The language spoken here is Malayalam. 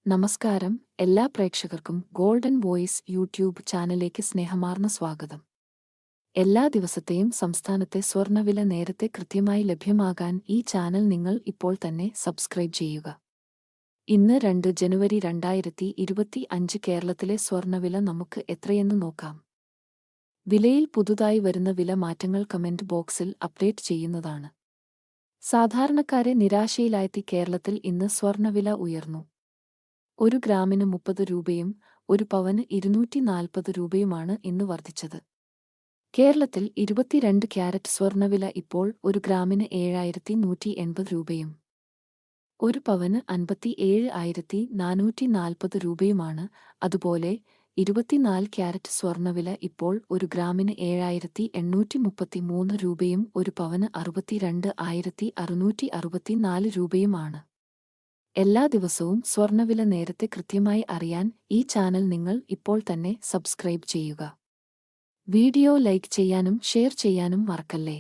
നമസ്കാരം എല്ലാ പ്രേക്ഷകർക്കും ഗോൾഡൻ വോയിസ് യൂട്യൂബ് ചാനലിലേക്ക് സ്നേഹമാർന്ന സ്വാഗതം. എല്ലാ ദിവസത്തെയും സംസ്ഥാനത്തെ സ്വർണ്ണവില നേരത്തെ കൃത്യമായി ലഭ്യമാകാൻ ഈ ചാനൽ നിങ്ങൾ ഇപ്പോൾ തന്നെ സബ്സ്ക്രൈബ് ചെയ്യുക. ഇന്ന് 2 ജനുവരി 2025 കേരളത്തിലെ സ്വർണ്ണവില നമുക്ക് എത്രയെന്ന് നോക്കാം. വിലയിൽ പുതുതായി വരുന്ന വില മാറ്റങ്ങൾ കമന്റ് ബോക്സിൽ അപ്ഡേറ്റ് ചെയ്യുന്നതാണ്. സാധാരണക്കാരെ നിരാശയിലാഴ്ത്തി കേരളത്തിൽ ഇന്ന് സ്വർണ്ണവില ഉയർന്നു. 1 ഗ്രാമിന് 30 രൂപയും 1 പവന് 240 രൂപയുമാണ് ഇന്ന് വർദ്ധിച്ചത്. കേരളത്തിൽ 22 ക്യാരറ്റ് സ്വർണ്ണവില ഇപ്പോൾ 1 ഗ്രാമിന് 7180 രൂപയും 1 പവന് 57,440 രൂപയുമാണ്. അതുപോലെ 24 ക്യാരറ്റ് സ്വർണ്ണവില ഇപ്പോൾ 1 ഗ്രാമിന് 7833 രൂപയും 1 പവന് 62,664 രൂപയുമാണ്. എല്ലാ ദിവസവും സ്വർണ്ണവില നേരത്തെ കൃത്യമായി അറിയാൻ ഈ ചാനൽ നിങ്ങൾ ഇപ്പോൾ തന്നെ സബ്സ്ക്രൈബ് ചെയ്യുക. വീഡിയോ ലൈക്ക് ചെയ്യാനും ഷെയർ ചെയ്യാനും മറക്കല്ലേ.